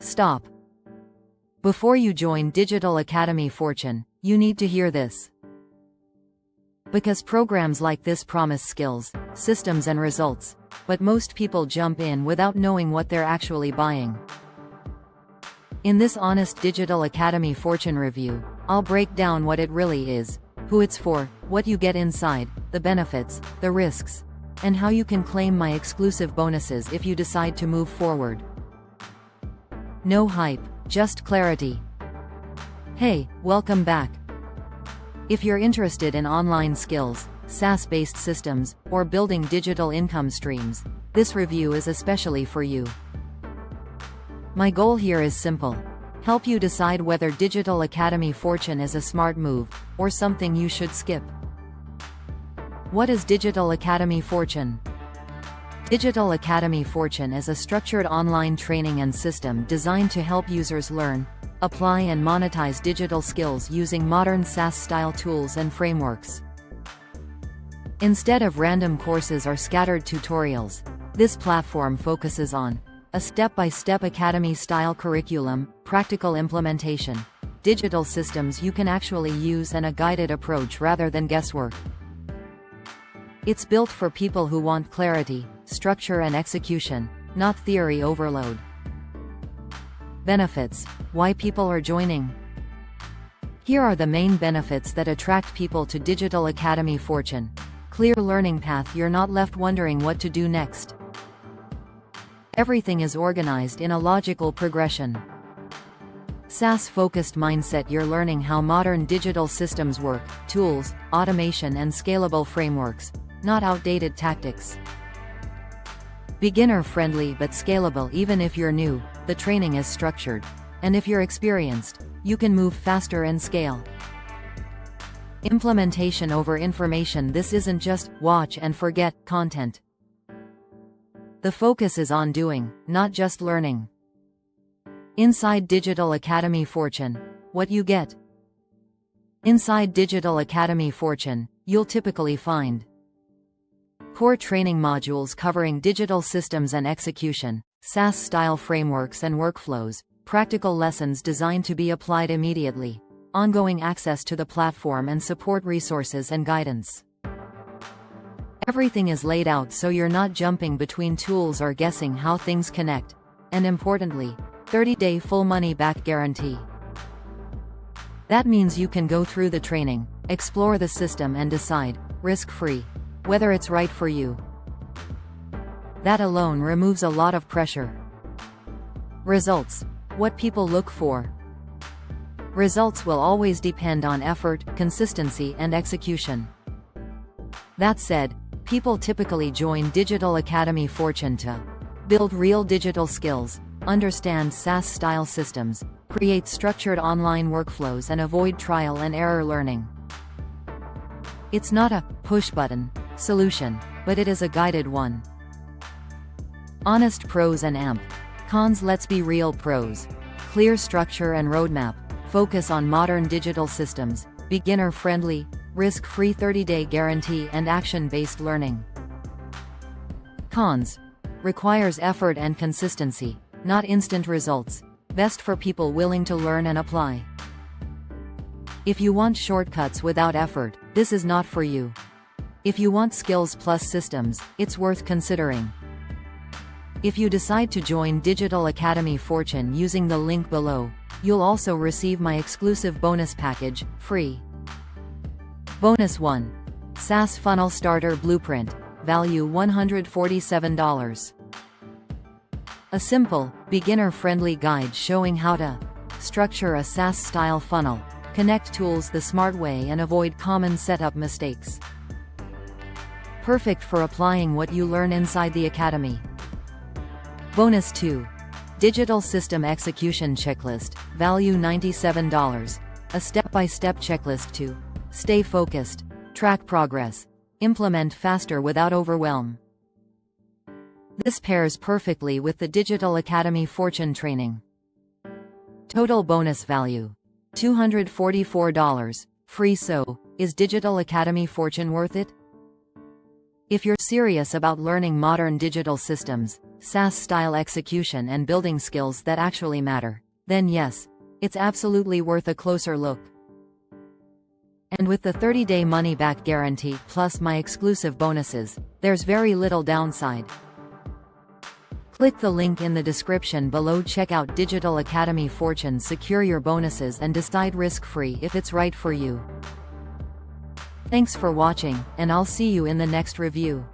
Stop. Before you join Digital Academy Fortune, you need to hear this. Because programs like this promise skills, systems and results, but most people jump in without knowing what they're actually buying. In this honest Digital Academy Fortune review, I'll break down what it really is, who it's for, what you get inside, the benefits, the risks, and how you can claim my exclusive bonuses if you decide to move forward. No hype, just clarity. Hey, welcome back. If you're interested in online skills, SaaS-based systems, or building digital income streams, this review is especially for you. My goal here is simple: help you decide whether Digital Academy Fortune is a smart move, or something you should skip. What is Digital Academy Fortune? Digital Academy Fortune is a structured online training and system designed to help users learn, apply and monetize digital skills using modern SaaS-style tools and frameworks. Instead of random courses or scattered tutorials, this platform focuses on a step-by-step academy-style curriculum, practical implementation, digital systems you can actually use, and a guided approach rather than guesswork. It's built for people who want clarity, structure and execution, not theory overload. Benefits: why people are joining. Here are the main benefits that attract people to Digital Academy Fortune. Clear learning path, you're not left wondering what to do next. Everything is organized in a logical progression. SaaS-focused mindset, you're learning how modern digital systems work, tools, automation and scalable frameworks, not outdated tactics. Beginner-friendly but scalable, even if you're new, the training is structured, and if you're experienced, you can move faster and scale. Implementation over information, this isn't just watch and forget content. The focus is on doing, not just learning. Inside Digital Academy Fortune, what you get. Inside Digital Academy Fortune, you'll typically find core training modules covering digital systems and execution, SaaS-style frameworks and workflows, practical lessons designed to be applied immediately, ongoing access to the platform and support resources and guidance. Everything is laid out so you're not jumping between tools or guessing how things connect, and importantly, 30-day full money-back guarantee. That means you can go through the training, explore the system and decide, risk-free, whether it's right for you. That alone removes a lot of pressure. Results: what people look for. Results will always depend on effort, consistency and execution. That said, people typically join Digital Academy Fortune to build real digital skills, understand SaaS-style systems, create structured online workflows and avoid trial and error learning. It's not a push-button solution, but it is a guided one. Honest pros and cons. Let's be real. Pros: clear structure and roadmap, focus on modern digital systems, beginner-friendly, risk-free 30-day guarantee and action-based learning. Cons: requires effort and consistency, not instant results, best for people willing to learn and apply. If you want shortcuts without effort, this is not for you. If you want skills plus systems, it's worth considering. If you decide to join Digital Academy Fortune using the link below, you'll also receive my exclusive bonus package, free. Bonus 1. SaaS Funnel Starter Blueprint, value $147. A simple, beginner-friendly guide showing how to structure a SaaS-style funnel, connect tools the smart way and avoid common setup mistakes. Perfect for applying what you learn inside the Academy. Bonus 2. Digital System Execution Checklist, value $97. A step-by-step checklist to stay focused, track progress, implement faster without overwhelm. This pairs perfectly with the Digital Academy Fortune training. Total bonus value: $244. Free. So, is Digital Academy Fortune worth it? If you're serious about learning modern digital systems, SaaS-style execution and building skills that actually matter, then yes, it's absolutely worth a closer look. And with the 30-day money-back guarantee plus my exclusive bonuses, there's very little downside. Click the link in the description below. Check out Digital Academy Fortune, secure your bonuses and decide risk-free if it's right for you. Thanks for watching, and I'll see you in the next review.